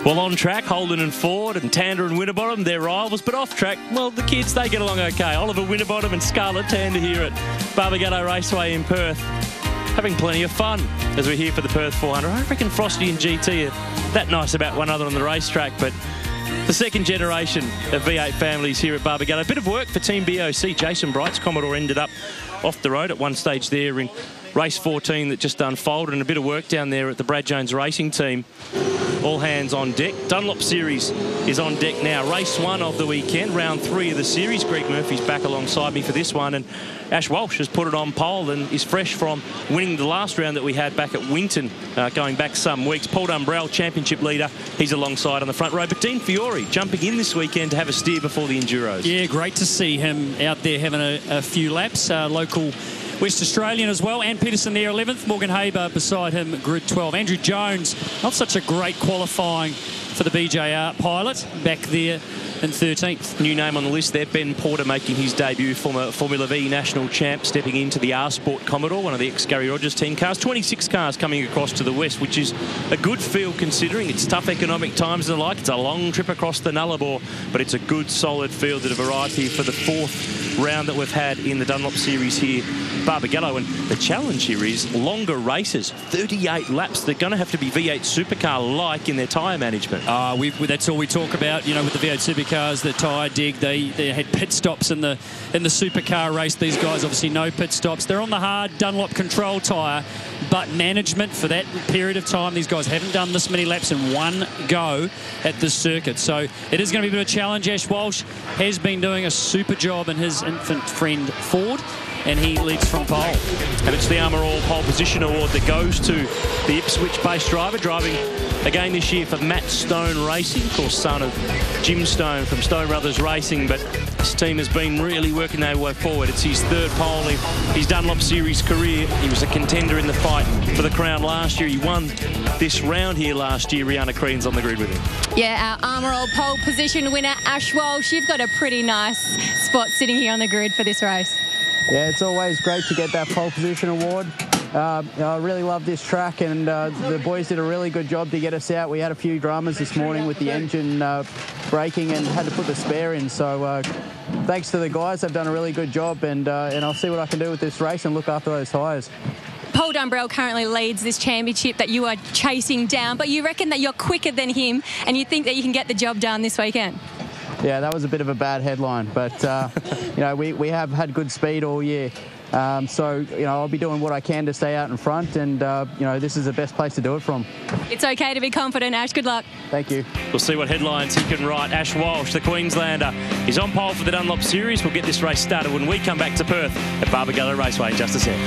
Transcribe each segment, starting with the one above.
Well, on track, Holden and Ford and Tander and Winterbottom, they're rivals, but off track, well, the kids, they get along okay. Oliver Winterbottom and Scarlett Tander here at Barbagallo Raceway in Perth, having plenty of fun as we're here for the Perth 400. I reckon Frosty and GT are that nice about one another on the racetrack, but the second generation of V8 families here at Barbagallo. A bit of work for Team BOC. Jason Bright's Commodore ended up off the road at one stage there in race 14 that just unfolded, and a bit of work down there at the Brad Jones Racing team. All hands on deck. Dunlop Series is on deck now. Race 1 of the weekend, round 3 of the series. Greg Murphy's back alongside me for this one, and Ash Walsh has put it on pole and is fresh from winning the last round that we had back at Winton, going back some weeks. Paul Dumbrell, championship leader, he's alongside on the front row. But Dean Fiore jumping in this weekend to have a steer before the Enduros. Yeah, great to see him out there having a few laps. Local West Australian as well. Ann Peterson there 11th. Morgan Haber beside him, grid 12. Andrew Jones, not such a great qualifying for the BJR pilot, back there in 13th. New name on the list there, Ben Porter, making his debut, former Formula V national champ, stepping into the R-Sport Commodore, one of the ex-Gary Rogers 10 cars. 26 cars coming across to the west, which is a good field considering it's tough economic times and the like. It's a long trip across the Nullarbor, but it's a good, solid field that have arrived here for the 4th round that we've had in the Dunlop Series here, Barbagallo. And the challenge here is longer races, 38 laps. They're going to have to be V8 supercar-like in their tyre management. That's all we talk about, you know, with the V8 supercars, the tyre dig. They had pit stops in the supercar race. These guys obviously no pit stops. They're on the hard Dunlop control tyre, but management for that period of time, these guys haven't done this many laps in one go at this circuit. So it is going to be a bit of a challenge. Ash Walsh has been doing a super job in his infant friend Ford, and he leads from pole. And it's the Armour All Pole Position Award that goes to the Ipswich-based driver, driving again this year for Matt Stone Racing, of course son of Jim Stone from Stone Brothers Racing, but this team has been really working their way forward. It's his 3rd pole in his Dunlop Series career. He was a contender in the fight for the crown last year. He won this round here last year. Rihanna Crean's on the grid with him. Yeah, our Armour All Pole Position winner, Ash Walsh. You've got a pretty nice spot sitting here on the grid for this race. Yeah, it's always great to get that pole position award. I really love this track, and the boys did a really good job to get us out. We had a few dramas this morning with the engine braking and had to put the spare in. So thanks to the guys, they've done a really good job, and I'll see what I can do with this race and look after those tyres. Paul Dumbrell currently leads this championship that you are chasing down, but you reckon that you're quicker than him and you think that you can get the job done this weekend? Yeah, that was a bit of a bad headline, but you know, we have had good speed all year. So, you know, I'll be doing what I can to stay out in front, and, you know, this is the best place to do it from. It's okay to be confident, Ash. Good luck. Thank you. We'll see what headlines he can write. Ash Walsh, the Queenslander, is on pole for the Dunlop Series. We'll get this race started when we come back to Perth at Barbagallo Raceway in just a sec.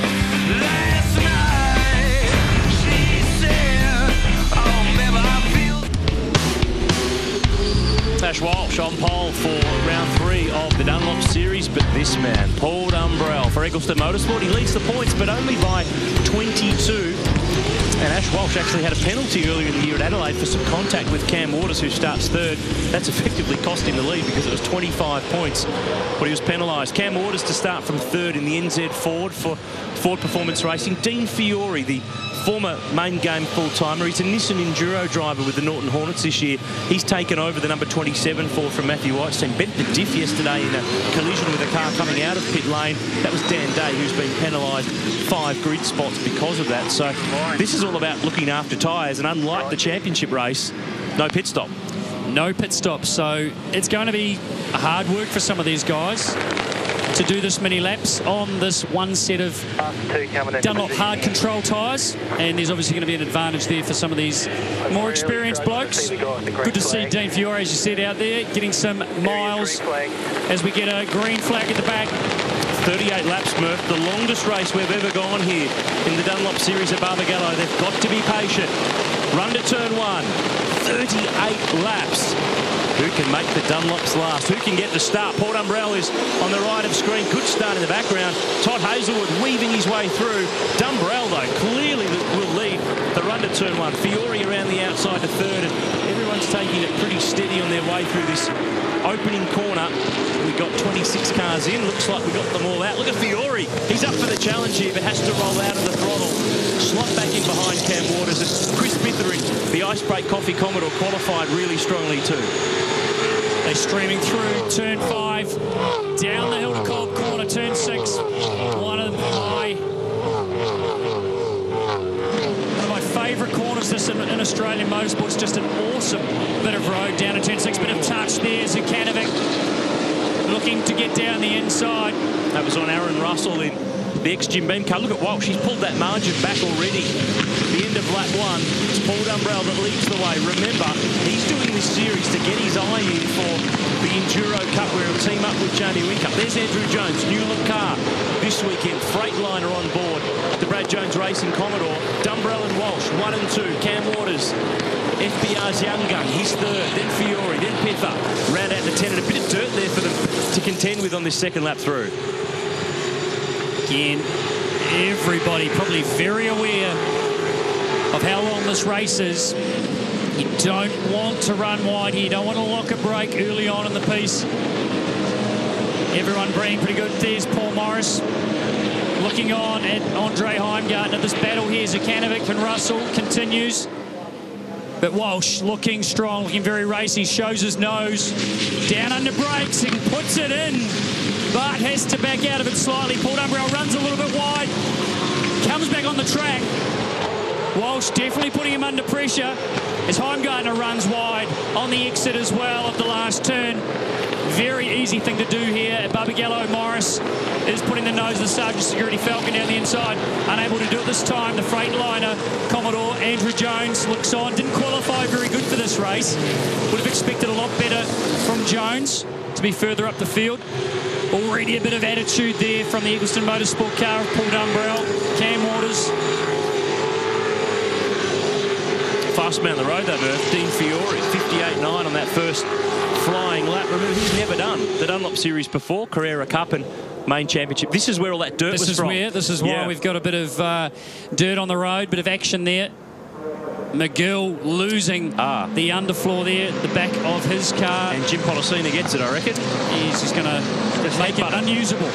Ash Walsh on pole for round 3 of the Dunlop Series, but this man, Paul Dumbrell for Eggleston Motorsport, he leads the points, but only by 22. And Ash Walsh actually had a penalty earlier in the year at Adelaide for some contact with Cam Waters, who starts 3rd. That's effectively cost him the lead because it was 25 points, but he was penalised. Cam Waters to start from 3rd in the NZ Ford for Ford Performance Racing. Dean Fiore, the former main game full-timer. He's a Nissan Enduro driver with the Norton Hornets this year. He's taken over the number 27 Ford from Matthew White's team. Bent the diff yesterday in a collision with a car coming out of pit lane. That was Dan Day, who's been penalised 5 grid spots because of that. So this is all about looking after tyres, and unlike the championship race, no pit stop. No pit stop, so it's going to be hard work for some of these guys to do this many laps on this one set of Dunlop hard control tyres, and there's obviously going to be an advantage there for some of these more experienced blokes. Good to see Dean Fiore, as you said, out there getting some miles as we get a green flag at the back. 38 laps, Murph, the longest race we've ever gone here in the Dunlop Series at Barbagallo. They've got to be patient. Run to turn 1, 38 laps. Who can make the Dunlops last? Who can get the start? Paul Dumbrell is on the right of screen. Good start in the background. Todd Hazelwood weaving his way through. Dumbrell, though, clearly will lead the run to turn 1. Fiore around the outside to 3rd, and everyone's taking it pretty steady on their way through this opening corner. We've got 26 cars in. Looks like we got them all out. Look at Fiore. He's up for the challenge here, but has to roll out of the throttle. slot back in behind Cam Waters. And Chris Bithering, the Ice Break Coffee Commodore, qualified really strongly too. They're streaming through turn 5, down the hill to Cold Corner, turn 6. One of my favourite corners this in Australian motorsports. Just an awesome bit of road down to turn 6. Bit of touch there. Zukanovic looking to get down the inside. That was on Aaron Russell in the ex-Jim Beam car. Look at Walsh. He's pulled that margin back already. The end of lap 1. It's Paul Dumbrell that leads the way. Remember, he's doing this series to get his eye in for the Enduro Cup, where he'll team up with Jamie Whincup. There's Andrew Jones, new look car this weekend. Freightliner on board. The Brad Jones Racing Commodore. Dumbrell and Walsh, 1 and 2. Cam Waters, FBR's young gun. He's third. Then Fiore, then Pether. Round out to 10, and a bit of dirt there for them to contend with on this second lap through. Again, everybody probably very aware of how long this race is. You don't want to run wide here. You don't want to lock a break early on in the piece. Everyone being pretty good. There's Paul Morris looking on at Andre Heimgartner. This battle here, Zukanovic and Russell continues. But Walsh looking strong, looking very racy, shows his nose. Down under brakes and puts it in, but has to back out of it slightly. Paul Dumbrell runs a little bit wide, comes back on the track. Walsh definitely putting him under pressure as Heimgartner runs wide on the exit as well of the last turn. Very easy thing to do here. Barbagallo Morris is putting the nose of the Sergeant Security Falcon down the inside. Unable to do it this time. The Freightliner Commodore Andrew Jones looks on. Didn't qualify very good for this race. Would have expected a lot better from Jones to be further up the field. Already a bit of attitude there from the Eccleston Motorsport car of Paul Dumbrell, Cam Waters. Fast man on the road though, Murph. Dean Fiore, 58.9 on that first flying lap. Remember, he's never done the Dunlop Series before, Carrera Cup and Main Championship. This is where all that dirt was from. This is why we've got a bit of dirt on the road, bit of action there. McGill losing the underfloor there at the back of his car. And Jim Pollicina gets it, I reckon. He's going to make it unusable.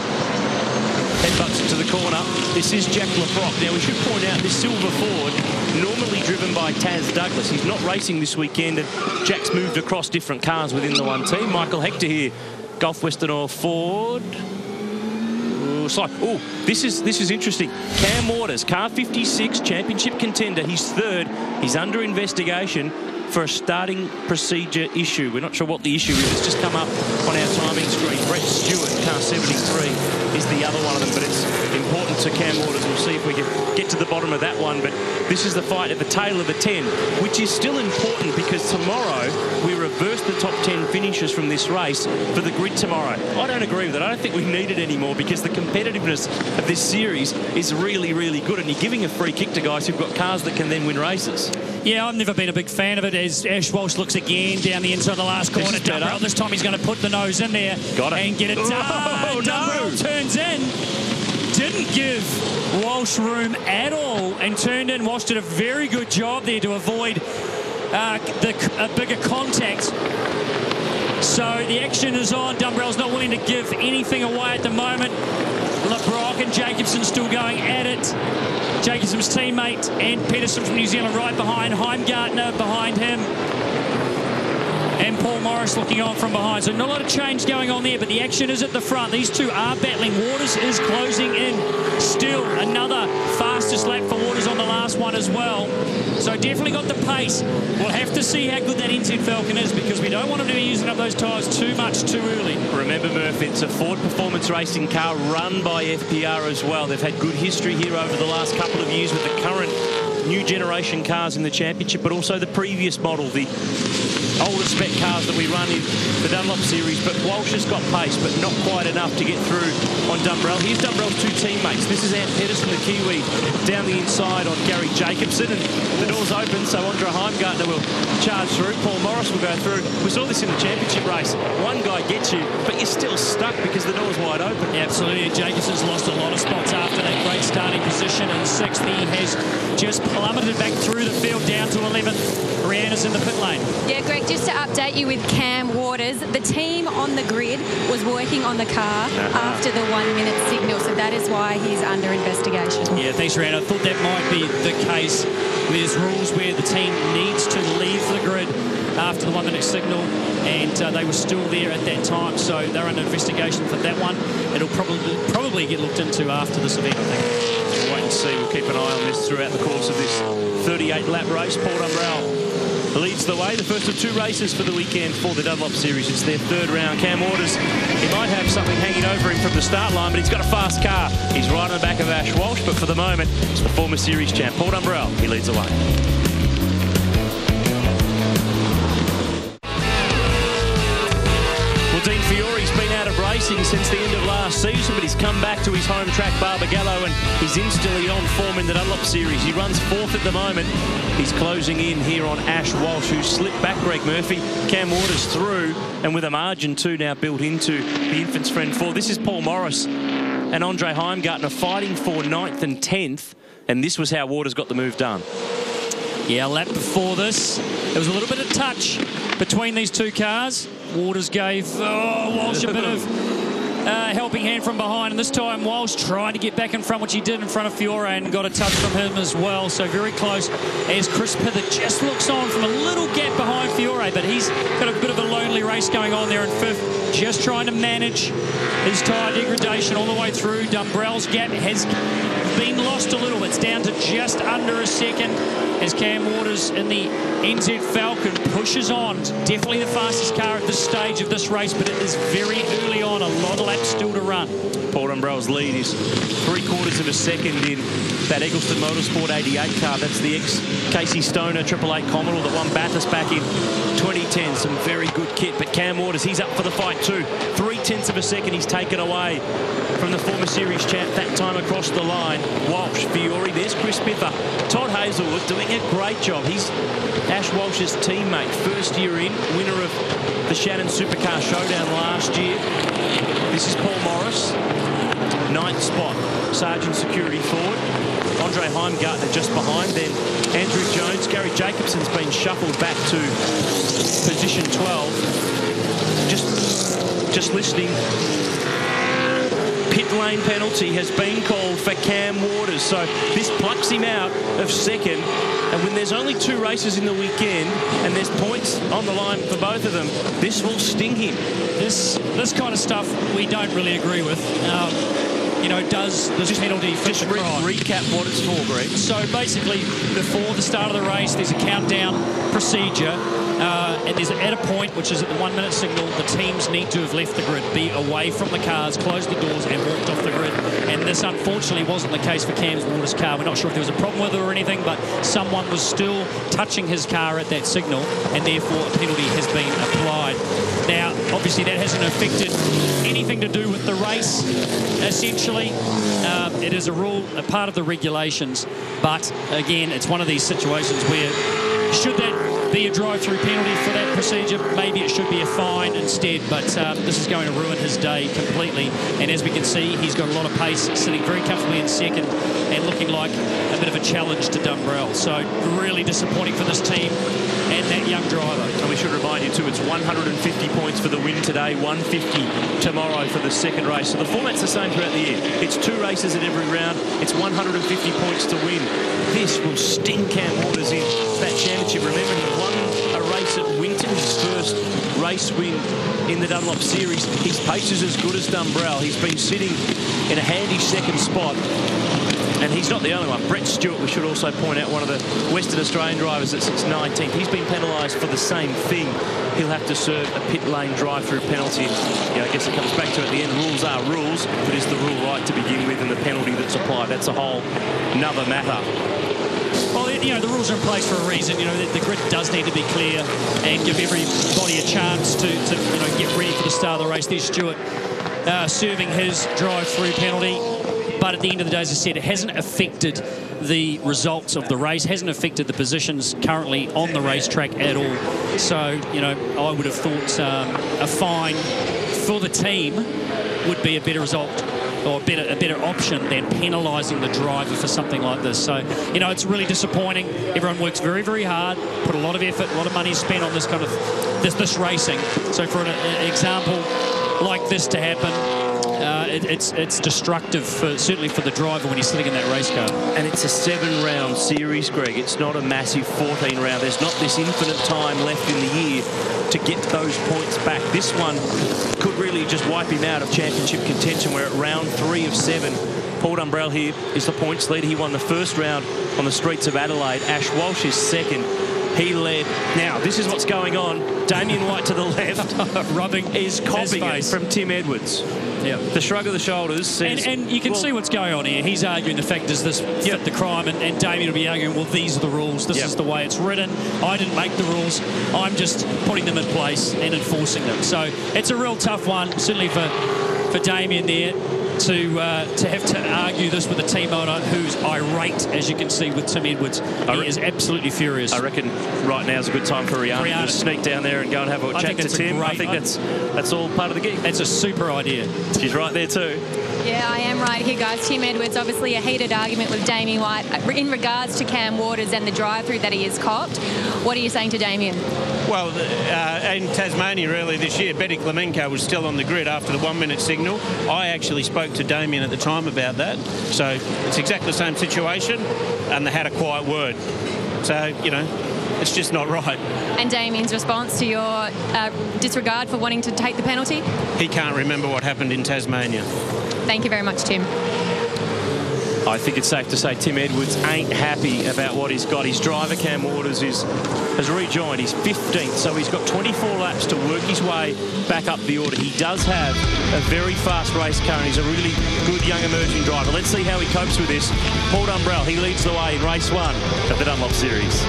Headbutts into the corner. This is Jack LaFrock. Now, we should point out this silver Ford, normally driven by Taz Douglas. He's not racing this weekend, and Jack's moved across different cars within the one team. Michael Hector here, Gulf Western Oil Ford. Oh, this is interesting. Cam Waters, car 56, championship contender. He's third. He's under investigation for a starting procedure issue. We're not sure what the issue is. It's just come up on our timing screen. Brett Stewart, car 73, is the other one of them, but it's important to Cam Waters. We'll see if we can get to the bottom of that one, but this is the fight at the tail of the 10, which is still important because tomorrow we reverse the top 10 finishers from this race for the grid tomorrow. I don't agree with it. I don't think we need it anymore because the competitiveness of this series is really, really good, and you're giving a free kick to guys who've got cars that can then win races. Yeah, I've never been a big fan of it as Ash Walsh looks again down the inside of the last corner. Dumbrell, this time he's going to put the nose in there. Got it. And get it done. Oh, Dumbrell turns in. Didn't give Walsh room at all and turned in. Walsh did a very good job there to avoid a bigger contact. So the action is on. Dumbrell's not willing to give anything away at the moment. LeBrock and Jacobson still going at it. Jacobson's teammate and Pedersen from New Zealand right behind. Heimgartner behind him. And Paul Morris looking on from behind. So not a lot of change going on there, but the action is at the front. These two are battling. Waters is closing in. Still another fastest lap for Waters on the last one as well. So definitely got the pace. We'll have to see how good that NZ Falcon is because we don't want him to be using up those tyres too much too early. Remember, Murph, it's a Ford Performance Racing car run by FPR as well. They've had good history here over the last couple of years with the current new generation cars in the championship, but also the previous model, the older spec cars that we run in the Dunlop Series. But Walsh has got pace, but not quite enough to get through on Dumbrell. Here's Dumbrell's two teammates. This is Ant Pedersen, the Kiwi, down the inside on Gary Jacobson, and the door's open, so Andre Heimgartner will charge through. Paul Morris will go through. We saw this in the championship race. One guy gets you, but you're still stuck because the door's wide open. Yeah, absolutely. Jacobson's lost a lot of spots after that great starting position in 6th. He has just plummeted back through the field down to 11th. Rihanna's in the pit lane. Yeah, Greg, Greg, just to update you with Cam Waters, the team on the grid was working on the car after the 1 minute signal, so that is why he's under investigation. Yeah, thanks, Rand. I thought that might be the case. There's rules where the team needs to leave the grid after the 1 minute signal, and they were still there at that time, so they're under investigation for that one. It'll probably get looked into after this event, I think. We'll wait and see. We'll keep an eye on this throughout the course of this 38-lap race. Paul Dumbrell leads the way. The first of 2 races for the weekend for the Dunlop Series. It's their 3rd round. Cam Waters, he might have something hanging over him from the start line, but he's got a fast car. He's right on the back of Ash Walsh, but for the moment, it's the former series champ, Paul Dumbrell. He leads the way. Dean Fiore's been out of racing since the end of last season, but he's come back to his home track, Barbagallo, and he's instantly on form in the Dunlop Series. He runs 4th at the moment. He's closing in here on Ash Walsh, who slipped back Greg Murphy. Cam Waters through, and with a margin 2 now built into the Infant's Friend 4. This is Paul Morris and Andre Heimgartner fighting for 9th and 10th, and this was how Waters got the move done. Yeah, a lap before this, there was a little bit of touch between these 2 cars. Waters gave Walsh a bit of helping hand from behind, and this time Walsh tried to get back in front, which he did in front of Fiore, and got a touch from him as well. So very close as Chris Pither just looks on from a little gap behind Fiore, but he's got a bit of a lonely race going on there in 5th, just trying to manage his tyre degradation all the way through. Dumbrell's gap has been lost a little. It's down to just under a second as Cam Waters in the NZ Falcon pushes on. Definitely the fastest car at this stage of this race, but it is very early on. A lot of laps still to run. Paul Dumbrell's lead is 3/4 of a second in that Eggleston Motorsport 88 car. That's the ex-Casey Stoner 888 Commodore that won Bathurst back in 2010. Some very good kit, but Cam Waters, he's up for the fight too. 3/10 of a second he's taken away from the former series champ, that time across the line. Walsh, Fiore, there's Chris Pither. Todd Hazelwood doing a great job. He's Ash Walsh's teammate, 1st year in, winner of the Shannon Supercar Showdown last year. This is Paul Morris, 9th spot, Sergeant Security Ford. Andre Heimgartner just behind, then Andrew Jones. Gary Jacobson's been shuffled back to position 12. Just listening. Pit lane penalty has been called for Cam Waters, so this plucks him out of 2nd. And when there's only 2 races in the weekend and there's points on the line for both of them, this will sting him. This kind of stuff we don't really agree with. You know, does this penalty fit the crime? Recap what it's for, Greg. So basically, before the start of the race, there's a countdown procedure. And there's at a point, which is at the 1 minute signal, the teams need to have left the grid, be away from the cars, closed the doors and walked off the grid. And this unfortunately wasn't the case for Cam Waters' car. We're not sure if there was a problem with it or anything, but someone was still touching his car at that signal, and therefore a penalty has been applied. Now, obviously that hasn't affected anything to do with the race, essentially. It is a rule, a part of the regulations, but again, it's one of these situations where should that be a drive-through penalty for that procedure? Maybe it should be a fine instead, but this is going to ruin his day completely. And as we can see, he's got a lot of pace, sitting very comfortably in 2nd and looking like a bit of a challenge to Dumbrell. So really disappointing for this team and that young driver. And we should remind you too, it's 150 points for the win today, 150 tomorrow for the 2nd race. So the format's the same throughout the year. It's 2 races at every round. It's 150 points to win. This will sting Cam Waters in that championship. Remember, he won a race at Winton, his first race win in the Dunlop Series. His pace is as good as Dumbrell. He's been sitting in a handy 2nd spot. And he's not the only one. Brett Stewart, we should also point out, one of the Western Australian drivers that sits 19th. He's been penalised for the same thing. He'll have to serve a pit lane drive-through penalty. I guess it comes back to at the end, rules are rules, but is the rule right to begin with, and the penalty that's applied? That's a whole another matter. Well, you know, the rules are in place for a reason. You know, the grid does need to be clear and give everybody a chance to you know, get ready for the start of the race. There's Stewart serving his drive-through penalty. But at the end of the day, as I said, it hasn't affected the results of the race, hasn't affected the positions currently on the racetrack at all. So, you know, I would have thought a fine for the team would be a better result or a better option than penalising the driver for something like this. So, you know, it's really disappointing. Everyone works very, very hard, put a lot of effort, a lot of money spent on this kind of this racing. So for an example like this to happen, it's destructive, certainly for the driver when he's sitting in that race car. And it's a 7-round series, Greg. It's not a massive 14-round. There's not this infinite time left in the year to get those points back. This one could really just wipe him out of championship contention. We're at round 3 of 7. Paul Dumbrell here is the points leader. He won the first round on the streets of Adelaide. Ash Walsh is second. He led. Now, this is what's going on. Damien White to the left, rubbing is copying it from Tim Edwards. Yeah. The shrug of the shoulders says, and you can see what's going on here. He's arguing the fact, does this fit the crime? And Damien will be arguing, well, these are the rules. This is the way it's written. I didn't make the rules. I'm just putting them in place and enforcing them. So it's a real tough one, certainly for Damien there, to have to argue this with a team owner who's irate, as you can see with Tim Edwards. He is absolutely furious. I reckon right now is a good time for Rihanna to sneak down there and go and have a chat to Tim. I think that's all part of the gig. That's a super idea. She's right there too. Yeah, I am right here, guys. Tim Edwards, obviously a heated argument with Damien White in regards to Cam Waters and the drive-through that he has copped. What are you saying to Damien? Well, in Tasmania earlier this year, Betty Clemenco was still on the grid after the 1-minute signal. I actually spoke to Damien at the time about that. So it's exactly the same situation, and they had a quiet word. So, you know, it's just not right. And Damien's response to your disregard for wanting to take the penalty? He can't remember what happened in Tasmania. Thank you very much, Tim. I think it's safe to say Tim Edwards ain't happy about what he's got. His driver, Cam Waters, has rejoined. He's 15th, so he's got 24 laps to work his way back up the order. He does have a very fast race car, and he's a really good young emerging driver. Let's see how he copes with this. Paul Dumbrell, he leads the way in race 1 of the Dunlop Series.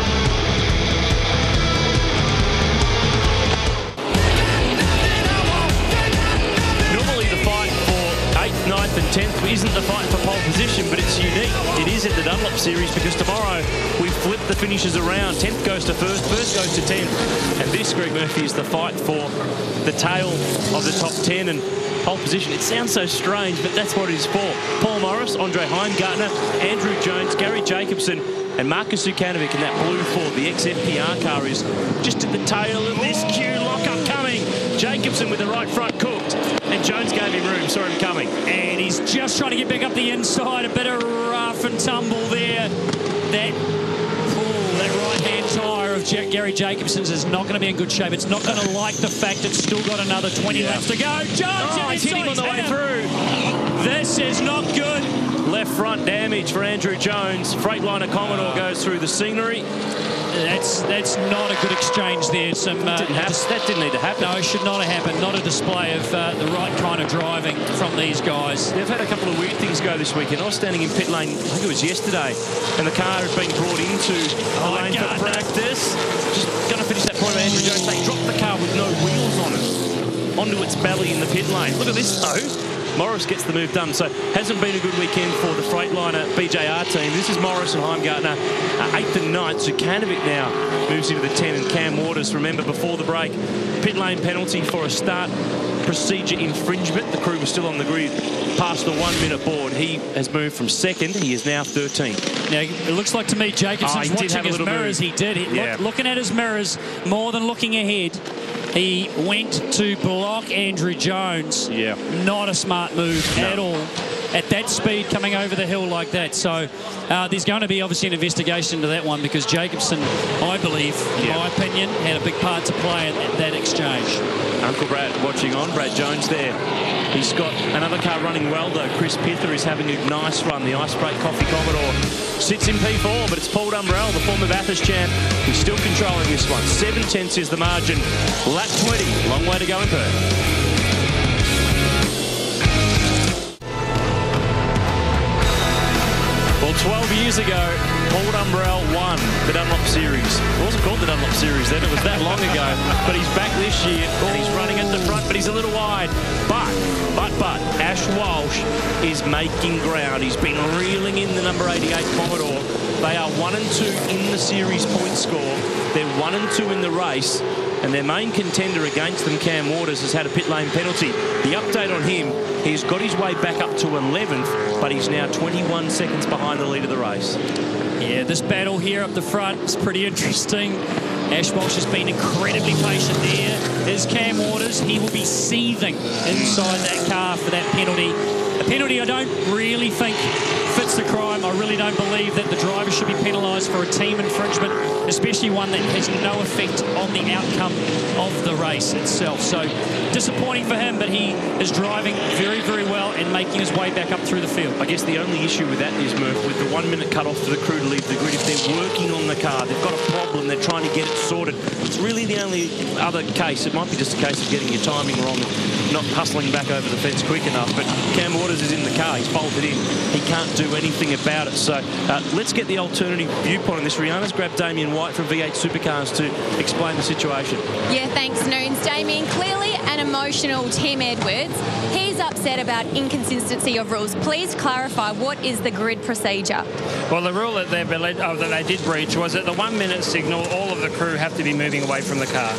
Normally the fight for 8th, 9th and 10th isn't the fight for pole position, but it's unique. It is at the Dunlop Series because tomorrow we flip the finishes around. 10th goes to first, first goes to 10th. And this, Greg Murphy, is the fight for the tail of the top 10 and pole position. It sounds so strange, but that's what it is for. Paul Morris, Andre Heimgartner, Andrew Jones, Gary Jacobson, and Marcus Zukanovic in that blue Ford. The ex-FPR car is just at the tail of this queue. Lockup coming. Jacobson with the right front cooked. And Jones gave him room, saw him coming. And he's just trying to get back up the inside. A bit of rough and tumble there. That right-hand tyre of Gary Jacobson's is not going to be in good shape. It's not going to like the fact it's still got another 20 laps to go. Jones, he's hit him on the way through. This is not good. Left front damage for Andrew Jones. Freightliner Commodore goes through the scenery. That's not a good exchange there. That didn't need to happen. No, it should not have happened. Not a display of the right kind of driving from these guys. They've had a couple of weird things go this weekend. I was standing in pit lane, I think it was yesterday, and the car had been brought into the lane for practice. Just going to finish that point of Andrew Jones. They dropped the car with no wheels on it onto its belly in the pit lane. Look at this though. Morris gets the move done. So hasn't been a good weekend for the Freightliner BJR team. This is Morris and Heimgartner, 8th and 9th. Zucanovic now moves into the 10, and Cam Waters, remember before the break, pit lane penalty for a start procedure infringement. The crew was still on the grid past the 1-minute board. He has moved from 2nd. He is now 13th. Now, it looks like to me Jacobson's watching his mirrors. He did. Looking at his mirrors more than looking ahead. He went to block Andrew Jones. Yeah. Not a smart move at all. At that speed coming over the hill like that. So there's going to be obviously an investigation into that one because Jacobson, I believe, in my opinion, had a big part to play in that exchange. Uncle Brad watching on. Brad Jones there. He's got another car running well though. Chris Pither is having a nice run. The Ice Break Coffee Commodore sits in P4, but it's Paul Dumbrell, the former Bathurst champ, who's still controlling this one. 7/10 is the margin. Lap 20. Long way to go in Perth. Well, 12 years ago, Paul Dumbrell won the Dunlop Series. It wasn't called the Dunlop Series then, it was that long ago. But he's back this year, and he's running at the front, but he's a little wide. But, Ash Walsh is making ground. He's been reeling in the number 88 Commodore. They are 1 and 2 in the series point score. They're 1 and 2 in the race. and their main contender against them, Cam Waters, has had a pit lane penalty. The update on him, he's got his way back up to 11th, but he's now 21 seconds behind the lead of the race. Yeah, this battle here up the front is pretty interesting. Ash Walsh has been incredibly patient there. There's Cam Waters. He will be seething inside that car for that penalty. A penalty I don't really think fits the crime. I really don't believe that the driver should be penalised for a team infringement, especially one that has no effect on the outcome of the race itself. So disappointing for him, but he is driving very, very well and making his way back up through the field. I guess the only issue with that is, Murph, with the 1 minute cut off for the crew to leave the grid, if they're working on the car, they've got a problem, they're trying to get it sorted. It's really the only other case. It might be just a case of getting your timing wrong, not hustling back over the fence quick enough. But Cam Waters is in the car. He's bolted in. He can't do anything about it. So let's get the alternative viewpoint on this. Rihanna's grabbed Damien White from V8 Supercars to explain the situation. Yeah, thanks, Noons. Damien, clearly an emotional Tim Edwards. He's upset about inconsistency of rules. Please clarify, what is the grid procedure? Well, the rule that they did breach was that the 1 minute signal, all of the crew have to be moving away from the car.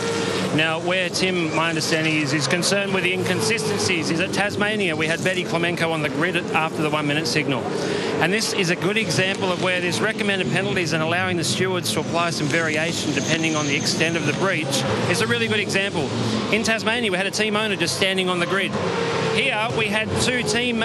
Now, where Tim, my understanding is concerned with the inconsistencies is at Tasmania. We had Betty Clemenco on the grid after the 1 minute signal. And this is a good example of where there's recommended penalties and allowing the stewards to apply some variation depending on the extent of the breach is a really good example. In Tasmania, we had a team owner just standing on the grid. Here, we had two team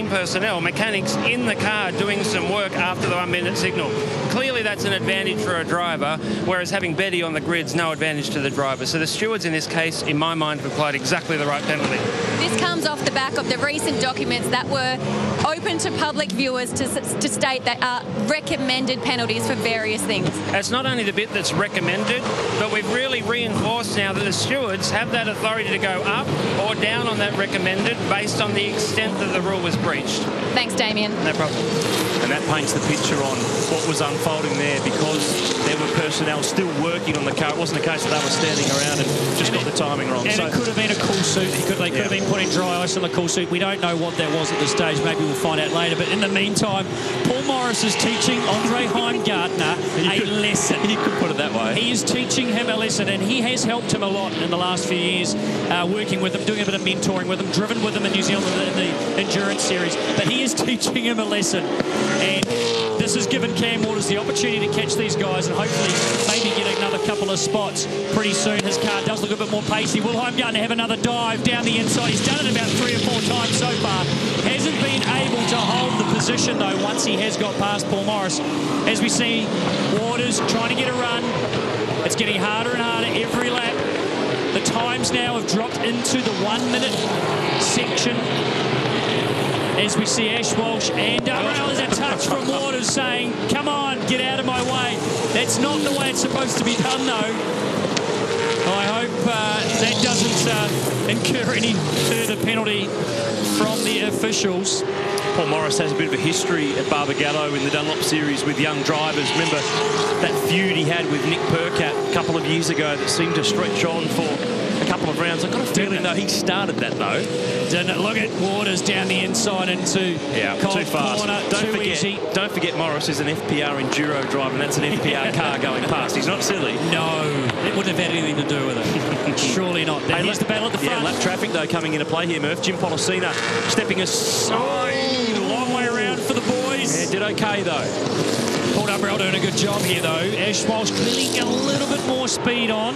personnel, mechanics, in the car doing some work after the 1 minute signal. Clearly, that's an advantage for a driver, whereas having Betty on the grid's no advantage to the driver. So the stewards in this case, in my mind, have applied exactly the right penalty. This comes off the back of the recent documents that were open to public viewers to state that are recommended penalties for various things. It's not only the bit that's recommended, but we've really reinforced now that the stewards have that authority to go up or down on that recommended based on the extent that the rule was breached. Thanks, Damien. No problem. And that paints the picture on what was unfolding there, because there were personnel still working on the car. It wasn't a case that they were standing around and just got the timing wrong. And it could have been a cool suit. They could have been putting dry ice on the cool suit. We don't know what that was at this stage. Maybe we'll find out later. But in the meantime, Paul Morris is teaching Andre Heimgartner a lesson. You could put it that way. He is teaching him a lesson, and he has helped him a lot in the last few years, working with him, doing a bit of mentoring with him, driven with him in New Zealand in the endurance series. But he is teaching him a lesson. And this has given Cam Waters the opportunity to catch these guys and hopefully maybe get another couple of spots pretty soon. His car does look a bit more pacey. Will Heimgartner have another dive down the inside? He's done it about 3 or 4 times so far. Hasn't been able to hold the position, though, once he has got past Paul Morris. As we see, Waters trying to get a run. It's getting harder and harder every lap. The times now have dropped into the 1 minute section. As we see Ash Walsh and there's a touch from Waters saying, come on, get out of my way. That's not the way it's supposed to be done, though. I hope that doesn't incur any further penalty from the officials. Paul Morris has a bit of a history at Barbagallo in the Dunlop series with young drivers. Remember that feud he had with Nick Percat a couple of years ago that seemed to stretch on for a couple of rounds. I've got a feeling, though, he started that, though. Didn't it? Look at Waters down the inside into too fast. Corner, don't forget Morris is an FPR enduro driver, and that's an FPR car going past. He's not silly. No, it wouldn't have had anything to do with it. Surely not. Here's the battle at the front. Yeah, lap traffic, though, coming into play here, Murph. Jim Pollicina stepping aside. Long way around for the boys. Yeah, did okay, though. Paul Dumbrell doing a good job here, though. Ash Walsh clearly a little bit more speed on,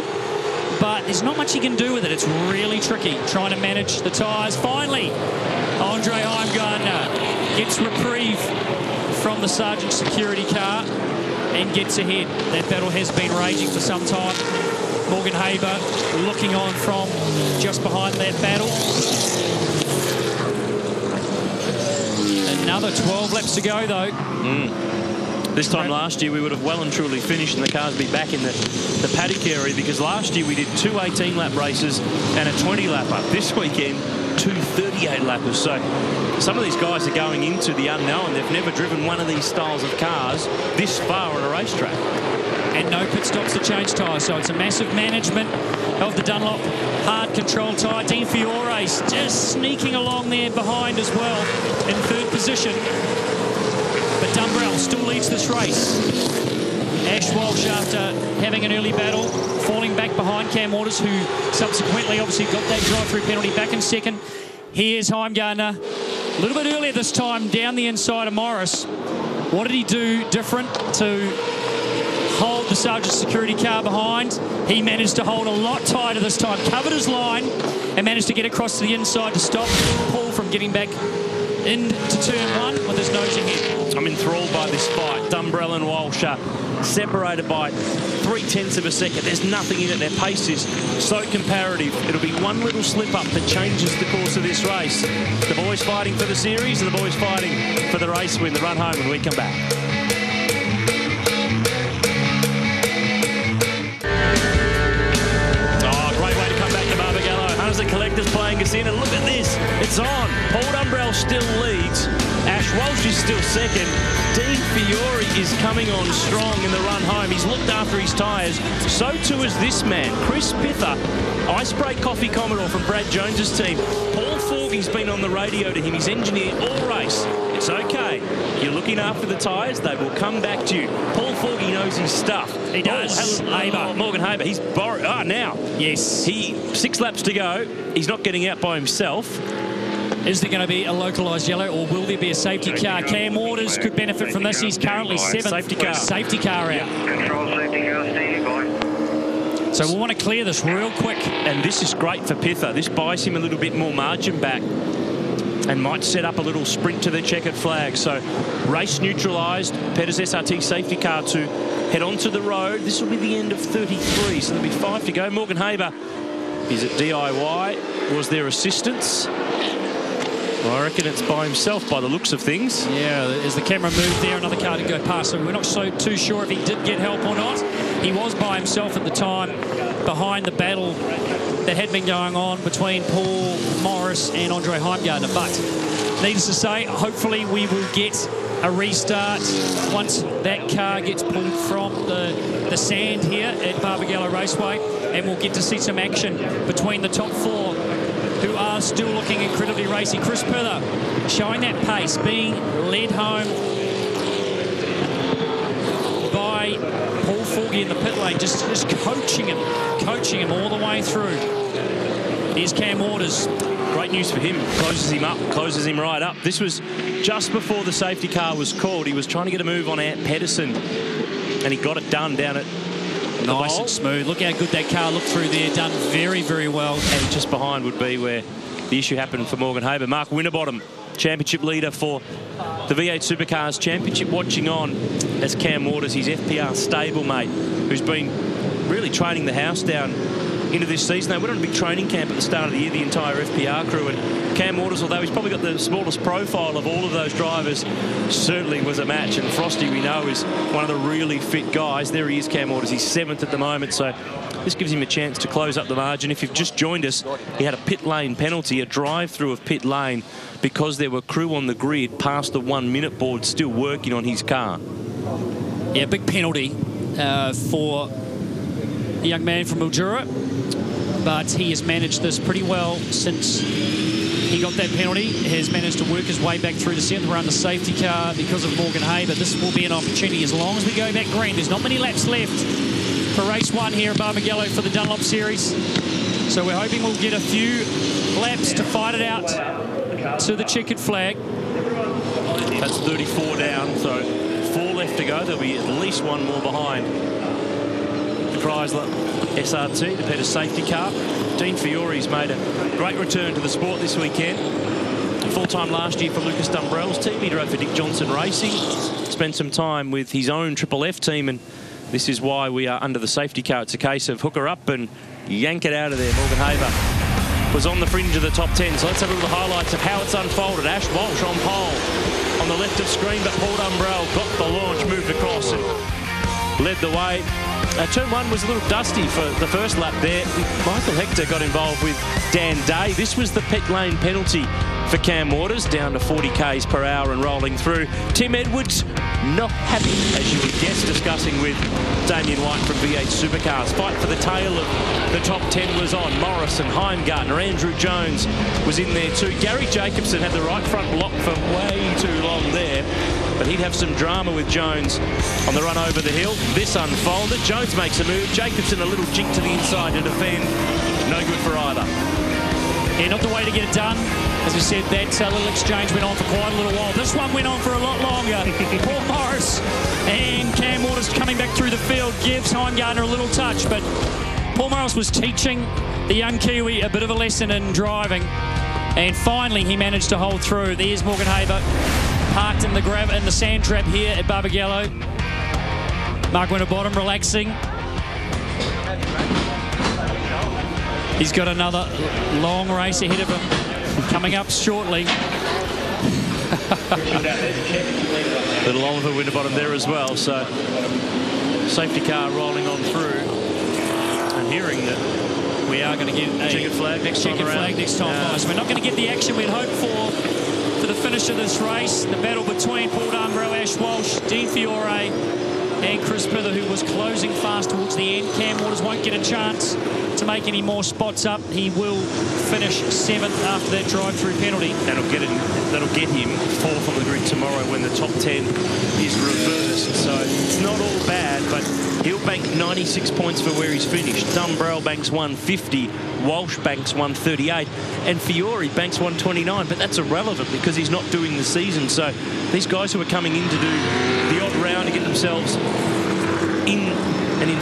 but there's not much he can do with it. It's really tricky trying to manage the tyres. Finally, Andre Heimgartner gets reprieve from the Sergeant security car and gets ahead. That battle has been raging for some time. Morgan Haber looking on from just behind that battle. Another 12 laps to go, though. This time last year, we would have well and truly finished and the cars be back in the paddock area, because last year we did 2 18-lap races and a 20-lapper. This weekend, 2 38-lappers. So some of these guys are going into the unknown. They've never driven one of these styles of cars this far on a racetrack. And no pit stops to change tyres, so it's a massive management of the Dunlop hard control tyre. Dean Fiore's just sneaking along there behind as well in 3rd position. But Dumbrell still leads this race. Ash Walsh, after having an early battle, falling back behind. Cam Waters, who subsequently obviously got that drive-through penalty back in second. Here's Heimgartner. A little bit earlier this time, down the inside of Morris. What did he do different to hold the Sergeant's security car behind? He managed to hold a lot tighter this time, covered his line, and managed to get across to the inside to stop Paul from getting back into turn one with his nose ahead. I'm enthralled by this fight. Dumbrell and Walsh are separated by 0.3 of a second. There's nothing in it. Their pace is so comparative. It'll be one little slip-up that changes the course of this race. The boys fighting for the series, and the boys fighting for the race win, the run home when we come back. The collectors playing us in, and look at this, it's on. Paul Dumbrell still leads, Ash Walsh is still second, Dean Fiore is coming on strong in the run home. He's looked after his tyres, so too is this man, Chris Pither, Ice Break Coffee Commodore from Brad Jones's team. Paul Forgey's been on the radio to him, he's engineered all race. It's okay, you're looking after the tyres, they will come back to you. Paul Forgey knows his stuff. He does. Morgan Haber, he's borrowed. Now. Yes. 6 laps to go. He's not getting out by himself. Is there going to be a localised yellow, or will there be a safety car? Cam Waters could benefit from this. He's currently 7th. Safety car. Safety car out. Control safety car standing by. So we'll want to clear this real quick. And this is great for Pither. This buys him a little bit more margin back and might set up a little sprint to the checkered flag. So race neutralised. Petter's SRT safety car to head onto the road. This will be the end of 33, so there'll be 5 to go. Morgan Haber is at DIY. Was there assistance? Well, I reckon it's by himself by the looks of things. Yeah, as the camera moved there, another car did go past, so we're not too sure if he did get help or not. He was by himself at the time, behind the battle that had been going on between Paul Morris and Andre Heimgartner. But needless to say, hopefully we will get a restart once that car gets pulled from the sand here at Barbagallo Raceway, and we'll get to see some action between the top 4 who are still looking incredibly racy. Chris Pither showing that pace, being led home by Paul Forgey in the pit lane, just coaching him all the way through. Here's Cam Waters. Great news for him. Closes him up, closes him right up. This was just before the safety car was called. He was trying to get a move on Ant Pedersen, and he got it done down at nice and smooth. Look how good that car looked through there. Done very, very well. And just behind would be where the issue happened for Morgan Haber. Mark Winterbottom, championship leader for the V8 Supercars. Championship watching on as Cam Waters, his FPR stablemate, who's been really training the house down into this season. They went on a big training camp at the start of the year, the entire FPR crew, and Cam Waters, although he's probably got the smallest profile of all of those drivers, certainly was a match. And Frosty, we know, is one of the really fit guys. There he is, Cam Waters. He's 7th at the moment, so this gives him a chance to close up the margin. If you've just joined us, he had a pit lane penalty, a drive-through of pit lane, because there were crew on the grid past the 1-minute board still working on his car. Yeah, big penalty for a young man from Mildura, but he has managed this pretty well since he got that penalty. Has managed to work his way back through the 7th round, the safety car because of Morgan Haber. This will be an opportunity as long as we go back green. There's not many laps left for race 1 here at Barbagallo for the Dunlop Series. So we're hoping we'll get a few laps to fight it out to the checkered flag. That's 34 down, so 4 left to go. There'll be at least 1 more behind the Chrysler SRT, the Petter's safety car. Dean Fiore's made a great return to the sport this weekend. Full-time last year for Lucas Dumbrell's team. He drove for Dick Johnson Racing. Spent some time with his own Triple F team, and this is why we are under the safety car. It's a case of hook her up and yank it out of there. Morgan Haber was on the fringe of the top 10. So let's have a look at the highlights of how it's unfolded. Ash Walsh on pole on the left of screen, but Paul Dumbrell got the launch, moved across and led the way. Turn 1 was a little dusty for the first lap there. Michael Hector got involved with Dan Day. This was the pit lane penalty for Cam Waters, down to 40 k's per hour and rolling through. Tim Edwards, not happy, as you would guess, discussing with Damien White from V8 Supercars. Fight for the tail of the top 10 was on. Morrison, Heimgartner, Andrew Jones was in there too. Gary Jacobson had the right front block for way too long there. but he'd have some drama with Jones on the run over the hill. This unfolded. Jones makes a move. Jacobson a little jink to the inside to defend. No good for either. Yeah, not the way to get it done. As I said, that little exchange went on for quite a little while. This one went on for a lot longer. Paul Morris and Cam Waters coming back through the field gives Heimgartner a little touch, but Paul Morris was teaching the young Kiwi a bit of a lesson in driving, and finally he managed to hold through. There's Morgan Haber parked in the sand trap here at Barbagallo. Mark Winterbottom relaxing. He's got another long race ahead of him coming up shortly. Little Oliver Winterbottom there as well, so safety car rolling on through, and hearing that we are going to get a checkered flag next time around. So we're not going to get the action we'd hoped for the finish of this race. The battle between Paul Dunlop, Ash Walsh, Dean Fiore and Chris Pither, who was closing fast towards the end. Cam Waters won't get a chance to make any more spots up. He will finish 7th after that drive-through penalty. That'll get him 4th on the grid tomorrow when the top 10 is reversed. So it's not all bad, but he'll bank 96 points for where he's finished. Dumbrell banks 150, Walsh banks 138, and Fiore banks 129. But that's irrelevant because he's not doing the season. So these guys who are coming in to do the odd round to get themselves in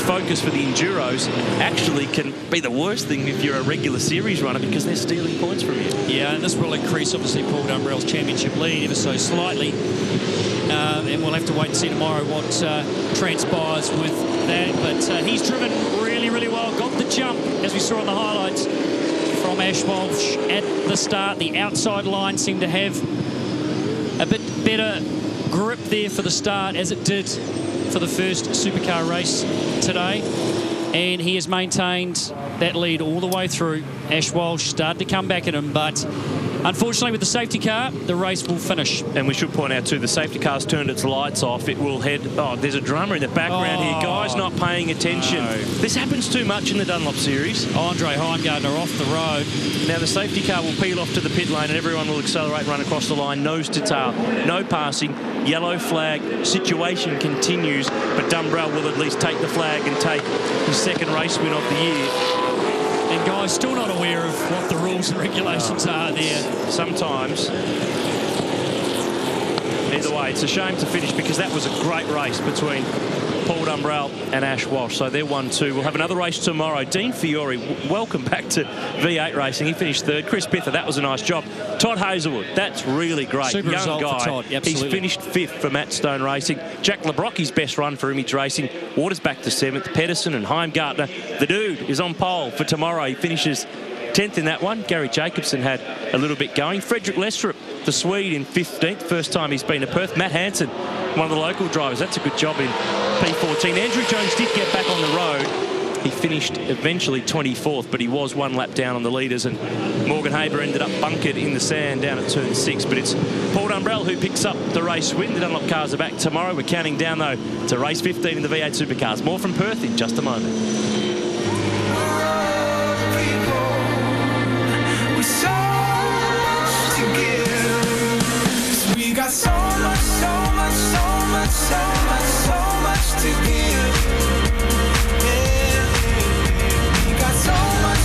focus for the Enduros actually can be the worst thing if you're a regular series runner, because they're stealing points from you. Yeah, and this will increase obviously Paul Dumbrell's championship lead ever so slightly, and we'll have to wait and see tomorrow what transpires with that. But he's driven really well, got the jump as we saw in the highlights from Ash Walsh at the start. The outside line seemed to have a bit better grip there for the start, as it did for the first supercar race today, and he has maintained that lead all the way through. Ash Walsh started to come back at him, but unfortunately with the safety car, the race will finish. And we should point out too, the safety car's turned its lights off. It will head... Oh, there's a drummer in the background here. Guys not paying attention. No. This happens too much in the Dunlop series. Andre Heimgartner off the road. Now the safety car will peel off to the pit lane and everyone will accelerate, run across the line, nose to tail. No passing. Yellow flag. Situation continues, but Dumbrell will at least take the flag and take his 2nd race win of the year. And guys still not aware of what the rules and regulations are there. Sometimes. Either way, it's a shame to finish because that was a great race between Paul Dumbrell and Ash Walsh. So they're 1-2. We'll have another race tomorrow. Dean Fiore, welcome back to V8 racing. He finished 3rd. Chris Pither, that was a nice job. Todd Hazelwood, that's really great. Super young guy. For Todd, absolutely. He's finished 5th for Matt Stone Racing. Jack Lebrocki's best run for Image Racing. Waters back to 7th. Pedersen and Heimgartner. The dude is on pole for tomorrow. He finishes 10th in that one. Gary Jacobson had a little bit going. Frederick Lestrup, the Swede, in 15th. First time he's been to Perth. Matt Hansen, one of the local drivers. That's a good job in P14. Andrew Jones did get back on the road. He finished eventually 24th, but he was 1 lap down on the leaders, and Morgan Haber ended up bunkered in the sand down at turn 6. But it's Paul Dumbrell who picks up the race win. The Dunlop cars are back tomorrow. We're counting down, though, to race 15 in the V8 Supercars. More from Perth in just a moment. We got so much to give. We got so much.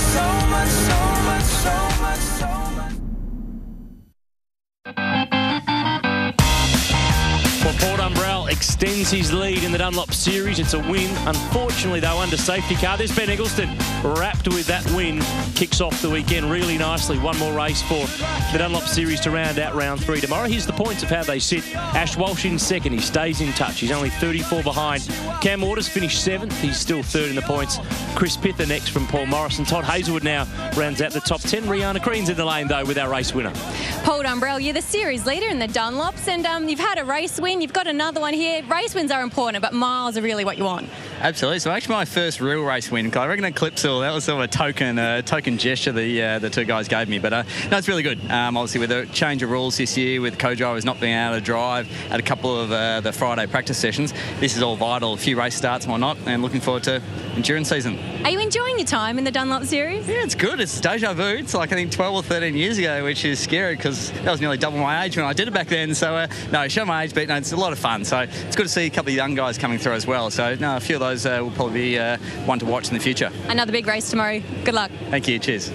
Well, Paul Dumbrell extends his lead in the Dunlop series. It's a win. Unfortunately, though, under safety car. There's Ben Eggleston wrapped with that win. Kicks off the weekend really nicely. One more race for the Dunlop series to round out round 3 tomorrow. Here's the points of how they sit. Ash Walsh in 2nd. He stays in touch. He's only 34 behind. Cam Waters finished 7th. He's still 3rd in the points. Chris Pither next from Paul Morrison. Todd Hazelwood now rounds out the top 10. Rihanna Green's in the lane, though, with our race winner. Paul Dumbrell, you're the series leader in the Dunlops, and you've had a race win. You've got another one here. Race wins are important, but miles are really what you want. Absolutely. So actually my first real race win. I reckon at Clipsal, that was sort of a token gesture the two guys gave me. But no, it's really good. Obviously with the change of rules this year, with co-drivers not being able to drive at a couple of the Friday practice sessions, this is all vital. A few race starts and whatnot, and looking forward to endurance season. Are you enjoying your time in the Dunlop series? Yeah, it's good. It's deja vu. It's like I think 12 or 13 years ago, which is scary because that was nearly double my age when I did it back then. So no, show my age, but no, it's a lot of fun. So it's good to see a couple of young guys coming through as well. So no, a few of those will probably be one to watch in the future. Another big race tomorrow. Good luck. Thank you. Cheers.